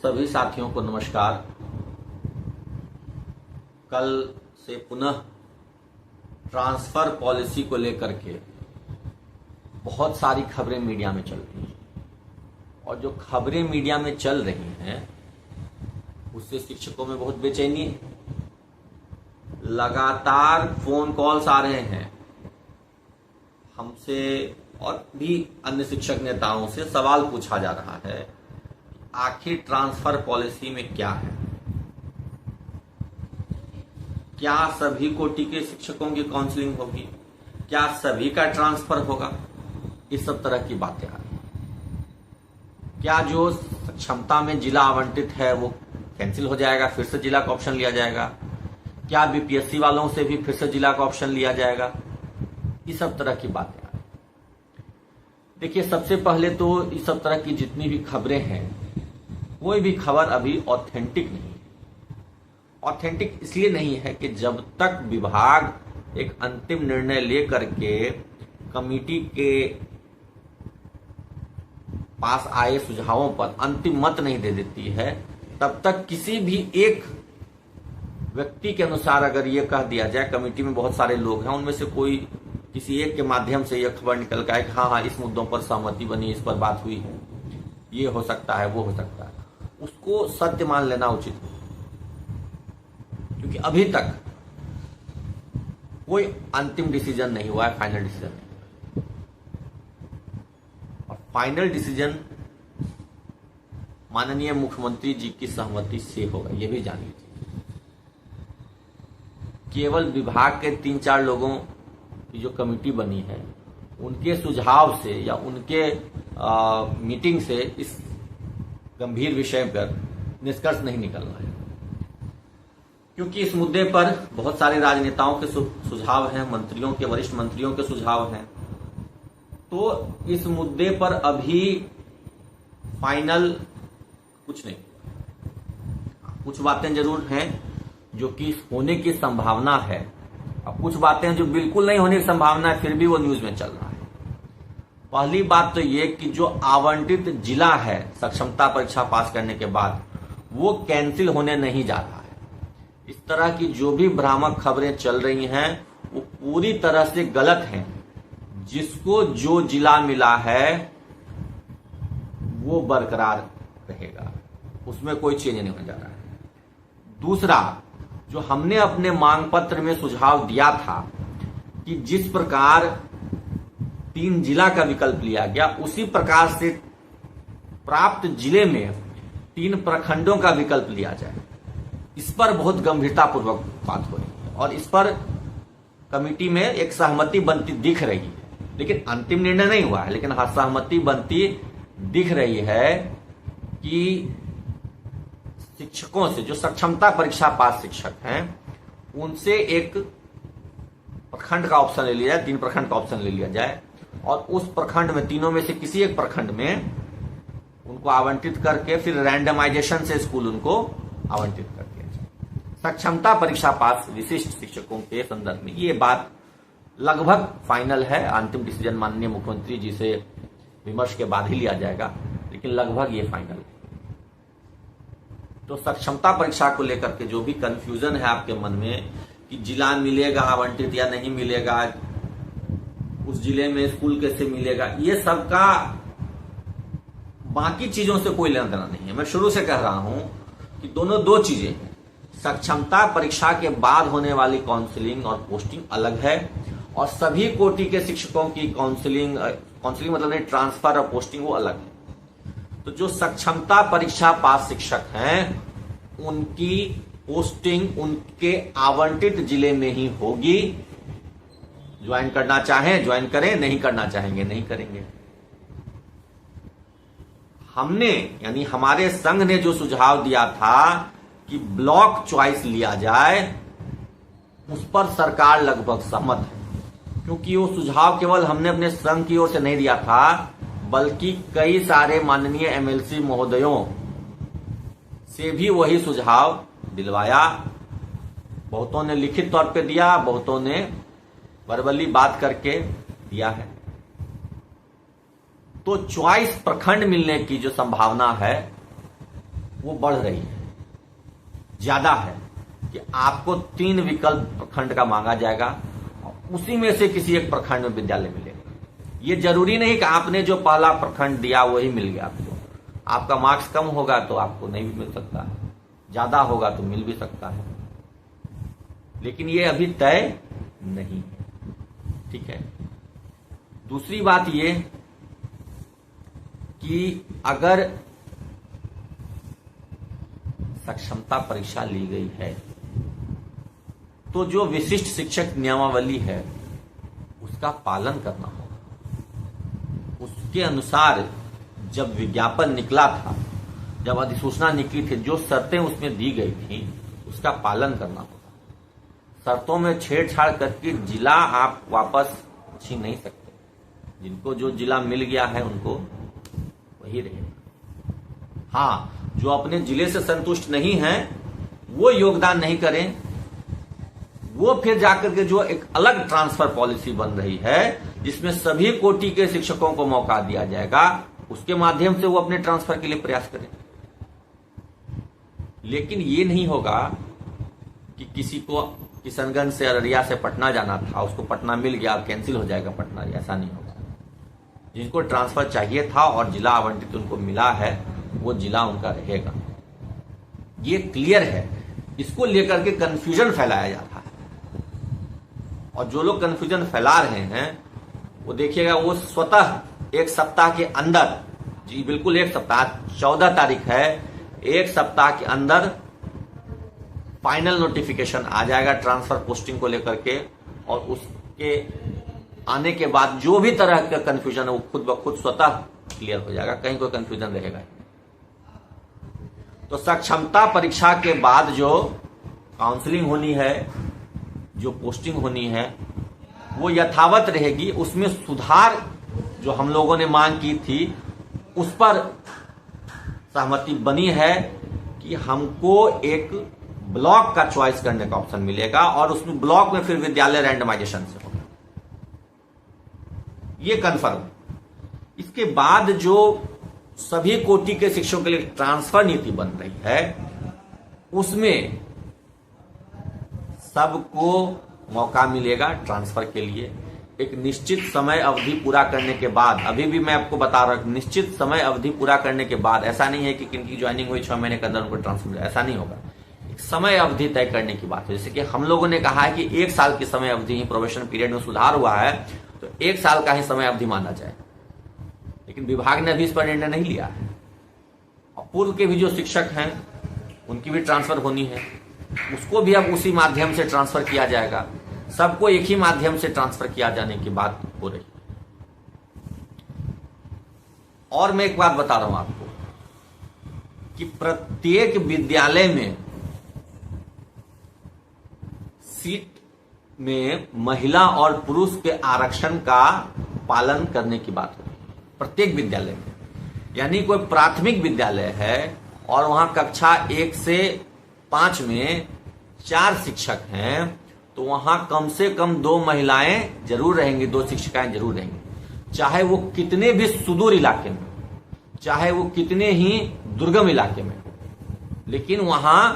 सभी साथियों को नमस्कार। कल से पुनः ट्रांसफर पॉलिसी को लेकर के बहुत सारी खबरें मीडिया में चल रही हैं और जो खबरें मीडिया में चल रही हैं उससे शिक्षकों में बहुत बेचैनी है। लगातार फोन कॉल्स आ रहे हैं हमसे और भी अन्य शिक्षक नेताओं से सवाल पूछा जा रहा है, आखिर ट्रांसफर पॉलिसी में क्या है, क्या सभी कोटि के शिक्षकों की काउंसलिंग होगी, क्या सभी का ट्रांसफर होगा, इस सब तरह की बातें आ रही हैं। क्या जो क्षमता में जिला आवंटित है वो कैंसिल हो जाएगा, फिर से जिला का ऑप्शन लिया जाएगा, क्या बीपीएससी वालों से भी फिर से जिला का ऑप्शन लिया जाएगा, इस सब तरह की बातें आ रही हैं। देखिए, सबसे पहले तो इस सब तरह की जितनी भी खबरें हैं कोई भी खबर अभी ऑथेंटिक नहीं है। ऑथेंटिक इसलिए नहीं है कि जब तक विभाग एक अंतिम निर्णय लेकर के कमेटी के पास आए सुझावों पर अंतिम मत नहीं दे देती है, तब तक किसी भी एक व्यक्ति के अनुसार अगर ये कह दिया जाए, कमेटी में बहुत सारे लोग हैं, उनमें से कोई किसी एक के माध्यम से यह खबर निकल के आए कि हाँ इस मुद्दों पर सहमति बनी, इस पर बात हुई है, ये हो सकता है, वो हो सकता है, उसको सत्य मान लेना उचित है। क्योंकि अभी तक कोई अंतिम डिसीजन नहीं हुआ है, फाइनल डिसीजन नहीं। और फाइनल डिसीजन माननीय मुख्यमंत्री जी की सहमति से होगा, यह भी जान लीजिए। केवल विभाग के 3-4 लोगों की जो कमेटी बनी है उनके सुझाव से या उनके मीटिंग से इस गंभीर विषय पर निष्कर्ष नहीं निकलना है। क्योंकि इस मुद्दे पर बहुत सारे राजनेताओं के सुझाव हैं, मंत्रियों के, वरिष्ठ मंत्रियों के सुझाव हैं, तो इस मुद्दे पर अभी फाइनल कुछ नहीं। कुछ बातें जरूर हैं जो कि होने की संभावना है, और कुछ बातें जो बिल्कुल नहीं होने की संभावना है फिर भी वो न्यूज में चल रहा है। पहली बात तो ये कि जो आवंटित जिला है सक्षमता परीक्षा पास करने के बाद वो कैंसिल होने नहीं जा रहा है। इस तरह की जो भी भ्रामक खबरें चल रही हैं वो पूरी तरह से गलत हैं। जिसको जो जिला मिला है वो बरकरार रहेगा, उसमें कोई चेंज नहीं होने जा रहा है। दूसरा, जो हमने अपने मांग पत्र में सुझाव दिया था कि जिस प्रकार 3 जिला का विकल्प लिया गया उसी प्रकार से प्राप्त जिले में 3 प्रखंडों का विकल्प लिया जाए, इस पर बहुत गंभीरतापूर्वक बात हो रही है और इस पर कमेटी में एक सहमति बनती दिख रही है। लेकिन अंतिम निर्णय नहीं हुआ है, लेकिन हाँ सहमति बनती दिख रही है कि शिक्षकों से, जो सक्षमता परीक्षा पास शिक्षक हैं, उनसे एक प्रखंड का ऑप्शन ले लिया जाए, 3 प्रखंड का ऑप्शन ले लिया जाए और उस प्रखंड में, तीनों में से किसी एक प्रखंड में उनको आवंटित करके फिर रैंडमाइजेशन से स्कूल उनको आवंटित कर दिया जाए। सक्षमता परीक्षा पास विशिष्ट शिक्षकों के संदर्भ में ये बात लगभग फाइनल है। अंतिम डिसीजन माननीय मुख्यमंत्री जी से विमर्श के बाद ही लिया जाएगा, लेकिन लगभग ये फाइनल है। तो सक्षमता परीक्षा को लेकर के जो भी कंफ्यूजन है आपके मन में कि जिला मिलेगा आवंटित या नहीं मिलेगा, उस जिले में स्कूल कैसे मिलेगा, ये सब का बाकी चीजों से कोई लेना देना नहीं है। मैं शुरू से कह रहा हूं कि दोनों 2 चीजें हैं। सक्षमता परीक्षा के बाद होने वाली काउंसलिंग और पोस्टिंग अलग है, और सभी कोटि के शिक्षकों की काउंसलिंग मतलब नहीं, ट्रांसफर और पोस्टिंग वो अलग है। तो जो सक्षमता परीक्षा पास शिक्षक हैं उनकी पोस्टिंग उनके आवंटित जिले में ही होगी। ज्वाइन करना चाहें ज्वाइन करें, नहीं करना चाहेंगे नहीं करेंगे। हमने यानी हमारे संघ ने जो सुझाव दिया था कि ब्लॉक चॉइस लिया जाए, उस पर सरकार लगभग सहमत है। क्योंकि वो सुझाव केवल हमने अपने संघ की ओर से नहीं दिया था, बल्कि कई सारे माननीय एमएलसी महोदयों से भी वही सुझाव दिलवाया। बहुतों ने लिखित तौर पे दिया, बहुतों ने वर्बली बात करके दिया है। तो चॉइस प्रखंड मिलने की जो संभावना है वो बढ़ रही है, ज्यादा है, कि आपको 3 विकल्प प्रखंड का मांगा जाएगा और उसी में से किसी एक प्रखंड में विद्यालय मिलेगा। ये जरूरी नहीं कि आपने जो पहला प्रखंड दिया वही मिल गया आपको। आपका मार्क्स कम होगा तो आपको नहीं भी मिल सकता है, ज्यादा होगा तो मिल भी सकता है, लेकिन ये अभी तय नहीं है। ठीक है। दूसरी बात ये कि अगर सक्षमता परीक्षा ली गई है तो जो विशिष्ट शिक्षक नियमावली है उसका पालन करना होगा। उसके अनुसार जब विज्ञापन निकला था, जब अधिसूचना निकली थी, जो शर्तें उसमें दी गई थी उसका पालन करना होगा। शर्तों में छेड़छाड़ करके जिला आप वापस छीन नहीं सकते। जिनको जो जिला मिल गया है उनको वही रहेगा। हाँ, जो अपने जिले से संतुष्ट नहीं है वो योगदान नहीं करें, वो फिर जाकर के जो एक अलग ट्रांसफर पॉलिसी बन रही है जिसमें सभी कोटि के शिक्षकों को मौका दिया जाएगा, उसके माध्यम से वो अपने ट्रांसफर के लिए प्रयास करें। लेकिन ये नहीं होगा कि किसी को किशनगंज से अररिया से पटना जाना था, उसको पटना मिल गया, कैंसिल हो जाएगा पटना। ऐसा नहीं होगा। जिनको ट्रांसफर चाहिए था और जिला आवंटित उनको मिला है, वो जिला उनका रहेगा। ये क्लियर है। इसको लेकर के कंफ्यूजन फैलाया जाता है, और जो लोग कंफ्यूजन फैला रहे हैं वो देखिएगा, वो स्वतः एक सप्ताह के अंदर, जी बिल्कुल एक सप्ताह, 14 तारीख है, एक सप्ताह के अंदर फाइनल नोटिफिकेशन आ जाएगा ट्रांसफर पोस्टिंग को लेकर के, और उसके आने के बाद जो भी तरह का कंफ्यूजन है वो खुद ब खुद स्वतः क्लियर हो जाएगा, कहीं कोई कंफ्यूजन रहेगा। तो सक्षमता परीक्षा के बाद जो काउंसलिंग होनी है, जो पोस्टिंग होनी है, वो यथावत रहेगी। उसमें सुधार जो हम लोगों ने मांग की थी उस पर सहमति बनी है कि हमको एक ब्लॉक का चॉइस करने का ऑप्शन मिलेगा, और उसमें ब्लॉक में फिर विद्यालय रैंडमाइजेशन से होगा, ये कन्फर्म। इसके बाद जो सभी कोटि के शिक्षकों के लिए ट्रांसफर नीति बन रही है, उसमें सबको मौका मिलेगा ट्रांसफर के लिए। एक निश्चित समय अवधि पूरा करने के बाद, अभी भी मैं आपको बता रहा हूं, निश्चित समय अवधि पूरा करने के बाद, ऐसा नहीं है कि किनकी ज्वाइनिंग हुई 6 महीने के अंदर उनको ट्रांसफर, ऐसा नहीं होगा। एक समय अवधि तय करने की बात है। जैसे कि हम लोगों ने कहा है कि 1 साल की समय अवधि ही, प्रोबेशन पीरियड में सुधार हुआ है तो 1 साल का ही समय अवधि माना जाए, लेकिन विभाग ने अभी इस पर निर्णय नहीं लिया है। और पूर्व के भी जो शिक्षक हैं उनकी भी ट्रांसफर होनी है, उसको भी अब उसी माध्यम से ट्रांसफर किया जाएगा। सबको एक ही माध्यम से ट्रांसफर किया जाने की बात हो रही। और मैं एक बात बता रहा हूं आपको कि प्रत्येक विद्यालय में सीट में महिला और पुरुष के आरक्षण का पालन करने की बात हो रही है प्रत्येक विद्यालय में। यानी कोई प्राथमिक विद्यालय है और वहां कक्षा 1 से 5 में 4 शिक्षक हैं, तो वहां कम से कम 2 महिलाएं जरूर रहेंगी, 2 शिक्षिकाएं जरूर रहेंगी। चाहे वो कितने भी सुदूर इलाके में, चाहे वो कितने ही दुर्गम इलाके में, लेकिन वहां